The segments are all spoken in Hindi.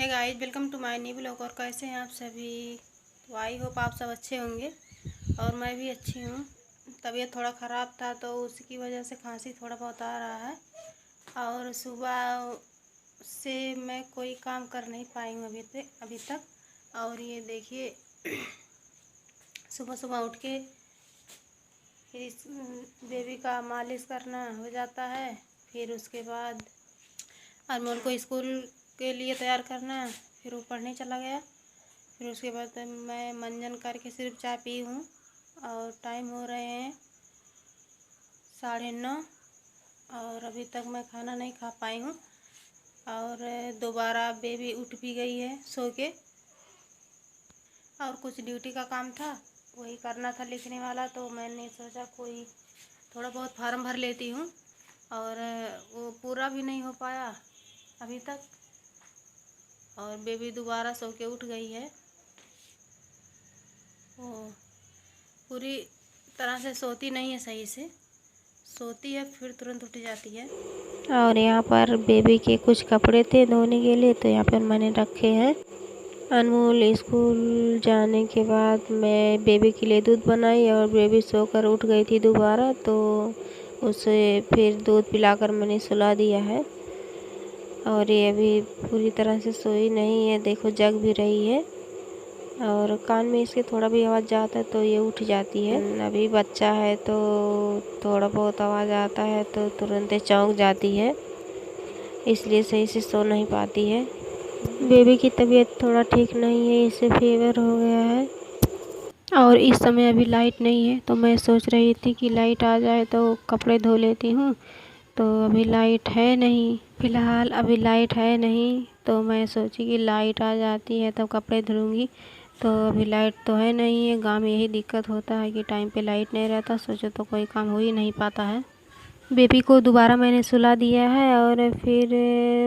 है guys, welcome to my new blog. और कैसे हैं आप सभी? तो आई होप आप सब अच्छे होंगे और मैं भी अच्छी हूँ। तबीयत थोड़ा ख़राब था तो उसकी वजह से खांसी थोड़ा बहुत आ रहा है और सुबह से मैं कोई काम कर नहीं पाई हूँ अभी तक। और ये देखिए सुबह सुबह उठ के फिर इस बेबी का मालिश करना हो जाता है। फिर उसके बाद अनमोल को स्कूल के लिए तैयार करना, फिर वो पढ़ने चला गया। फिर उसके बाद मैं मंजन करके सिर्फ चाय पी हूँ और टाइम हो रहे हैं 9:30 और अभी तक मैं खाना नहीं खा पाई हूँ। और दोबारा बेबी उठ भी गई है सो के, और कुछ ड्यूटी का काम था वही करना था लिखने वाला, तो मैंने सोचा कोई थोड़ा बहुत फार्म भर लेती हूँ। और वो पूरा भी नहीं हो पाया अभी तक और बेबी दोबारा सो के उठ गई है। वो पूरी तरह से सोती नहीं है, सही से सोती है फिर तुरंत उठ जाती है। और यहाँ पर बेबी के कुछ कपड़े थे धोने के लिए, तो यहाँ पर मैंने रखे हैं। अनमोल स्कूल जाने के बाद मैं बेबी के लिए दूध बनाई और बेबी सोकर उठ गई थी दोबारा, तो उसे फिर दूध पिलाकर मैंने सुला दिया है। और ये अभी पूरी तरह से सोई नहीं है, देखो जग भी रही है और कान में इसके थोड़ा भी आवाज़ जाता है तो ये उठ जाती है। अभी बच्चा है तो थोड़ा बहुत आवाज़ आता है तो तुरंत चौंक जाती है, इसलिए सही से सो नहीं पाती है। बेबी की तबीयत थोड़ा ठीक नहीं है, इसे फीवर हो गया है और इस समय अभी लाइट नहीं है, तो मैं सोच रही थी कि लाइट आ जाए तो कपड़े धो लेती हूँ। तो अभी लाइट है नहीं, फ़िलहाल अभी लाइट है नहीं, तो मैं सोची कि लाइट आ जाती है तब कपड़े धुलूँगी। तो अभी लाइट तो है नहीं है, गाँव में यही दिक्कत होता है कि टाइम पे लाइट नहीं रहता, सोचो तो कोई काम हो ही नहीं पाता है। बेबी को दोबारा मैंने सुला दिया है और फिर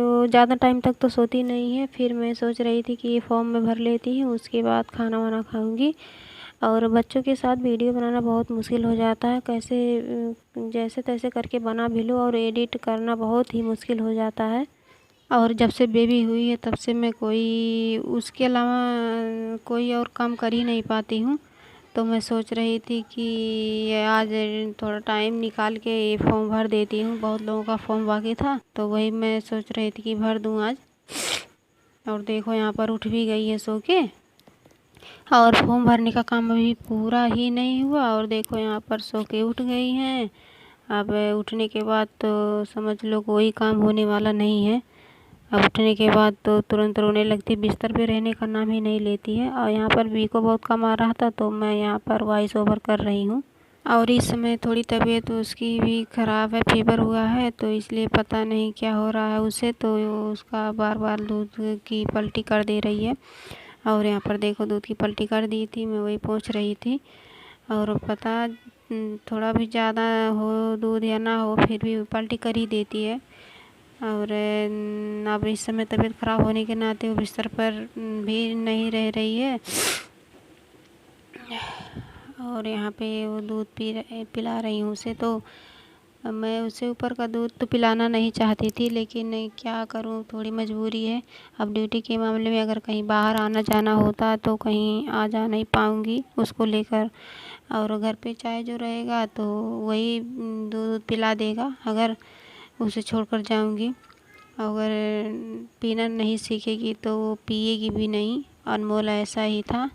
वो ज़्यादा टाइम तक तो सोती नहीं है। फिर मैं सोच रही थी कि ये फॉर्म में भर लेती हूँ, उसके बाद खाना वाना खाऊंगी। और बच्चों के साथ वीडियो बनाना बहुत मुश्किल हो जाता है, कैसे जैसे तैसे करके बना भी लो और एडिट करना बहुत ही मुश्किल हो जाता है। और जब से बेबी हुई है तब से मैं कोई उसके अलावा कोई और काम कर ही नहीं पाती हूँ। तो मैं सोच रही थी कि आज थोड़ा टाइम निकाल के ये फॉर्म भर देती हूँ, बहुत लोगों का फॉर्म बाकी था तो वही मैं सोच रही थी कि भर दूँ आज। और देखो यहाँ पर उठ भी गई है सो के, और फॉर्म भरने का काम अभी पूरा ही नहीं हुआ और देखो यहाँ पर सो के उठ गई हैं। अब उठने के बाद तो समझ लो कोई काम होने वाला नहीं है। अब उठने के बाद तो तुरंत रोने लगती, बिस्तर पे रहने का नाम ही नहीं लेती है। और यहाँ पर बी को बहुत कम आ रहा था तो मैं यहाँ पर वॉइस ओवर कर रही हूँ। और इस समय थोड़ी तबीयत उसकी भी ख़राब है, फीवर हुआ है, तो इसलिए पता नहीं क्या हो रहा है उसे, तो उसका बार बार दूध की पलटी कर दे रही है। और यहाँ पर देखो दूध की पलटी कर दी थी, मैं वही पोंछ रही थी। और पता थोड़ा भी ज़्यादा हो दूध या ना हो फिर भी पलटी कर ही देती है। और अब इस समय तबीयत ख़राब होने के नाते वो बिस्तर पर भी नहीं रह रही है। और यहाँ पे वो दूध पिला रही हूँ उसे, तो मैं उसे ऊपर का दूध तो पिलाना नहीं चाहती थी, लेकिन क्या करूँ, थोड़ी मजबूरी है। अब ड्यूटी के मामले में अगर कहीं बाहर आना जाना होता तो कहीं आ जा नहीं पाऊँगी उसको लेकर, और घर पे चाहे जो रहेगा तो वही दूध पिला देगा अगर उसे छोड़कर जाऊँगी। अगर पीना नहीं सीखेगी तो वो पिएगी भी नहीं। अनमोल ऐसा ही था,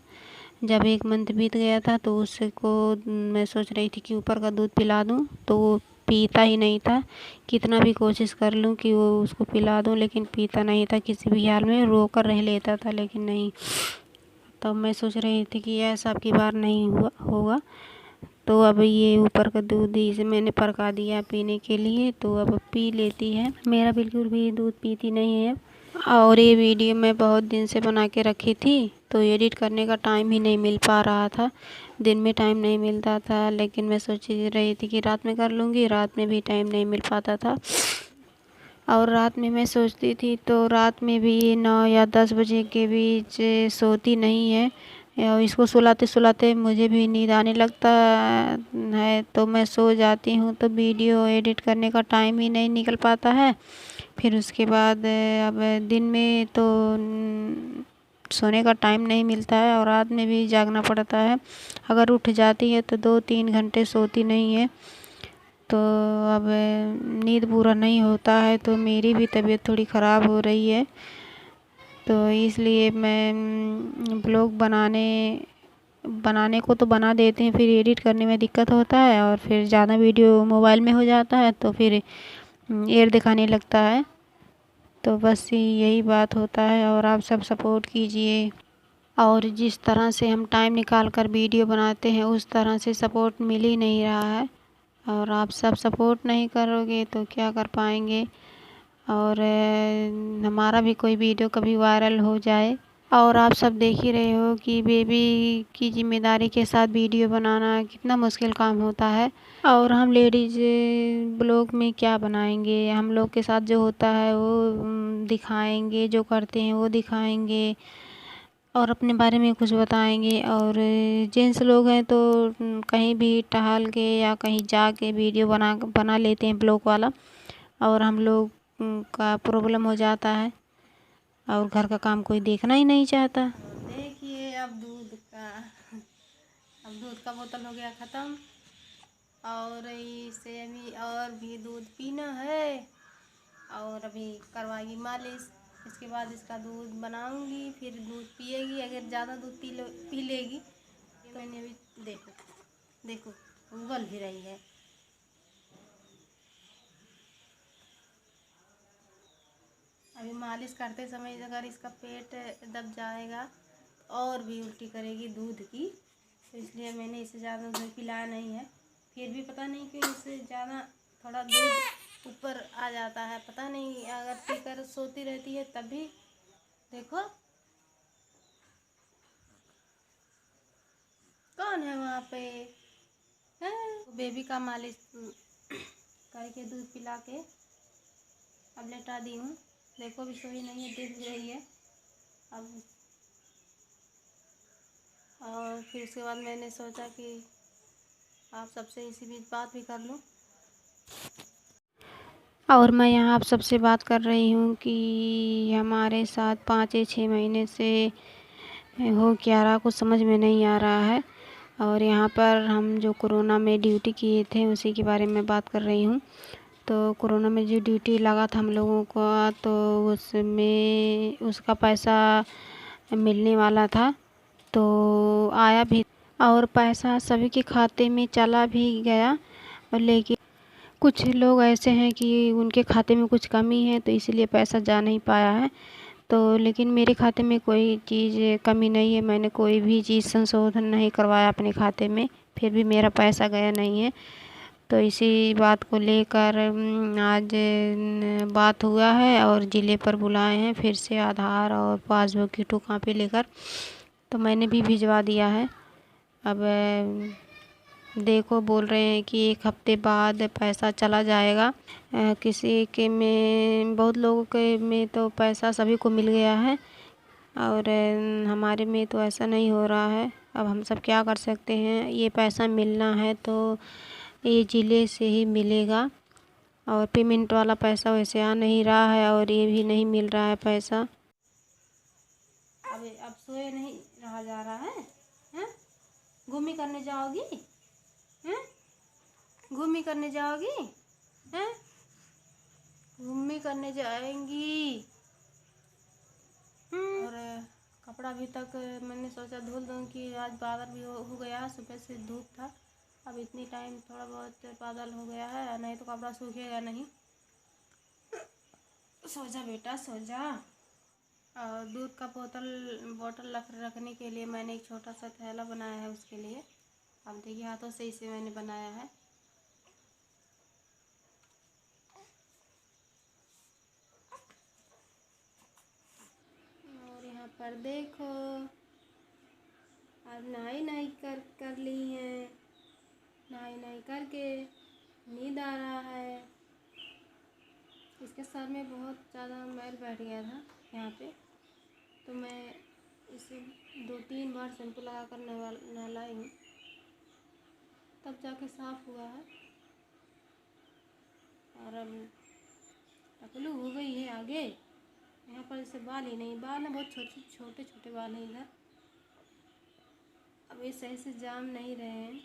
जब 1 मंथ बीत गया था तो उसको मैं सोच रही थी कि ऊपर का दूध पिला दूँ, तो वो पीता ही नहीं था। कितना भी कोशिश कर लूँ कि वो उसको पिला दूँ लेकिन पीता नहीं था, किसी भी हाल में रो कर रह लेता था, लेकिन नहीं। तो मैं सोच रही थी कि ऐसा अब की बार नहीं होगा। तो अब ये ऊपर का दूध इसे मैंने पका दिया पीने के लिए, तो अब पी लेती है। मेरा बिल्कुल भी दूध पीती नहीं है। और ये वीडियो मैं बहुत दिन से बना के रखी थी, तो एडिट करने का टाइम ही नहीं मिल पा रहा था, दिन में टाइम नहीं मिलता था, लेकिन मैं सोच रही थी कि रात में कर लूँगी, रात में भी टाइम नहीं मिल पाता था। और रात में मैं सोचती थी तो रात में भी 9 या 10 बजे के बीच सोती नहीं है। और इसको सुलाते सुलाते मुझे भी नींद आने लगता है, तो मैं सो जाती हूँ, तो वीडियो एडिट करने का टाइम ही नहीं निकल पाता है। फिर उसके बाद अब दिन में तो सोने का टाइम नहीं मिलता है और रात में भी जागना पड़ता है। अगर उठ जाती है तो 2-3 घंटे सोती नहीं है, तो अब नींद पूरा नहीं होता है, तो मेरी भी तबीयत थोड़ी ख़राब हो रही है। तो इसलिए मैं ब्लॉग बनाने को तो बना देते हैं, फिर एडिट करने में दिक्कत होता है और फिर ज़्यादा वीडियो मोबाइल में हो जाता है तो फिर एयर दिखाने लगता है। तो बस यही बात होता है और आप सब सपोर्ट कीजिए। और जिस तरह से हम टाइम निकाल कर वीडियो बनाते हैं उस तरह से सपोर्ट मिल ही नहीं रहा है, और आप सब सपोर्ट नहीं करोगे तो क्या कर पाएंगे। और हमारा भी कोई वीडियो कभी वायरल हो जाए। और आप सब देख ही रहे हो कि बेबी की जिम्मेदारी के साथ वीडियो बनाना कितना मुश्किल काम होता है। और हम लेडीज़ ब्लॉग में क्या बनाएंगे, हम लोग के साथ जो होता है वो दिखाएंगे, जो करते हैं वो दिखाएंगे और अपने बारे में कुछ बताएंगे। और जेंट्स लोग हैं तो कहीं भी टहल के या कहीं जाके वीडियो बना लेते हैं ब्लॉग वाला, और हम लोग का प्रॉब्लम हो जाता है और घर का काम कोई देखना ही नहीं चाहता। देखिए अब दूध का बोतल हो गया ख़त्म, और इसे अभी और भी दूध पीना है, और अभी करवाएगी मालिश। इसके बाद इसका दूध बनाऊंगी, फिर दूध पिएगी। अगर ज़्यादा दूध पी लेगी तो मैंने अभी देखो उबल भी रही है। अभी मालिश करते समय अगर इसका पेट दब जाएगा तो और भी उल्टी करेगी दूध की, तो इसलिए मैंने इसे ज़्यादा दूध पिलाया नहीं है। फिर भी पता नहीं क्यों इससे ज़्यादा थोड़ा दूध ऊपर आ जाता है, पता नहीं। अगर पीकर सोती रहती है तब भी देखो कौन है वहाँ पे है। बेबी का मालिश करके दूध पिला के अब लेटा दी हूँ। देखो अभी सोई नहीं है, देख रही है अब। और फिर उसके बाद मैंने सोचा कि आप सबसे इसी बीच बात भी कर लूँ। और मैं यहाँ आप सबसे बात कर रही हूँ कि हमारे साथ 5 या 6 महीने से हो क्या रहा कुछ समझ में नहीं आ रहा है। और यहाँ पर हम जो कोरोना में ड्यूटी किए थे उसी के बारे में बात कर रही हूँ। तो कोरोना में जो ड्यूटी लगा था हम लोगों का, तो उसमें उसका पैसा मिलने वाला था, तो आया भी और पैसा सभी के खाते में चला भी गया। और लेकिन कुछ लोग ऐसे हैं कि उनके खाते में कुछ कमी है तो इसलिए पैसा जा नहीं पाया है। तो लेकिन मेरे खाते में कोई चीज़ कमी नहीं है, मैंने कोई भी चीज़ संशोधन नहीं करवाया अपने खाते में, फिर भी मेरा पैसा गया नहीं है। तो इसी बात को लेकर आज बात हुआ है और ज़िले पर बुलाए हैं फिर से आधार और पासबुक की 2 कॉपी लेकर, तो मैंने भी भिजवा दिया है। अब देखो बोल रहे हैं कि 1 हफ्ते बाद पैसा चला जाएगा। किसी के में बहुत लोगों के में तो पैसा सभी को मिल गया है, और हमारे में तो ऐसा नहीं हो रहा है। अब हम सब क्या कर सकते हैं, ये पैसा मिलना है तो ये ज़िले से ही मिलेगा, और पेमेंट वाला पैसा वैसे आ नहीं रहा है और ये भी नहीं मिल रहा है पैसा। अब सोए नहीं रहा जा रहा है, हैं? घूमी करने जाओगी, हैं? घूमी करने जाओगी, हैं? घूमी करने जाएंगी। और कपड़ा भी तक मैंने सोचा धुल दूँ कि आज बादल भी हो गया, सुबह से धूप था। अब इतनी टाइम थोड़ा बहुत बादल हो गया है, नहीं तो कपड़ा सूखेगा नहीं। सो जा बेटा सो जा। और दूध का बोतल रखने के लिए मैंने एक छोटा सा थैला बनाया है उसके लिए। अब देखिए हाथों से इसे मैंने बनाया है। और यहाँ पर देखो आज नहाई कर ली हैं। नहाई करके नींद आ रहा है। इसके सर में बहुत ज़्यादा मैल बैठ गया था यहाँ पे, तो मैं इसे 2-3 बार शैम्पू लगा कर नहलाई हूँ, तब जाके साफ़ हुआ है। और अकलू हो गई है आगे। यहाँ पर जैसे बाल ही नहीं, बाल ना बहुत छोटे छोटे छोटे बाल हैं इधर। अब ये सही से जाम नहीं रहे हैं।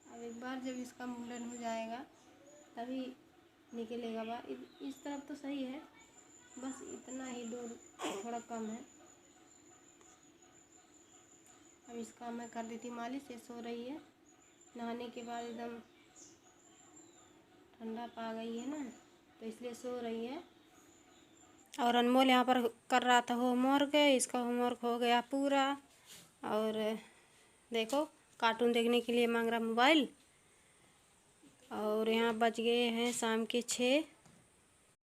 अब एक बार जब इसका मुंडन हो जाएगा तभी निकलेगा बाल। इस तरफ तो सही है, बस इतना ही दूर थोड़ा कम है। अब इसका मैं कर देती मालिश। ये सो रही है, नहाने के बाद एकदम ठंडा पा गई है ना, तो इसलिए सो रही है। और अनमोल यहाँ पर कर रहा था होमवर्क। इसका होमवर्क हो गया पूरा। और देखो कार्टून देखने के लिए मांग रहा मोबाइल। और यहाँ बज गए हैं शाम के 6।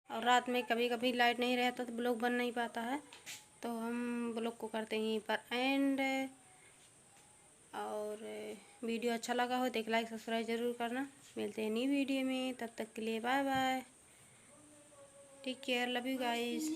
और रात में कभी कभी लाइट नहीं रहता तो ब्लॉग बन नहीं पाता है, तो हम ब्लॉग को करते हैं यहीं पर एंड। और वीडियो अच्छा लगा हो तो एक लाइक सब्सक्राइब ज़रूर करना। मिलते हैं नई वीडियो में, तब तक के लिए bye bye, take care, love you guys.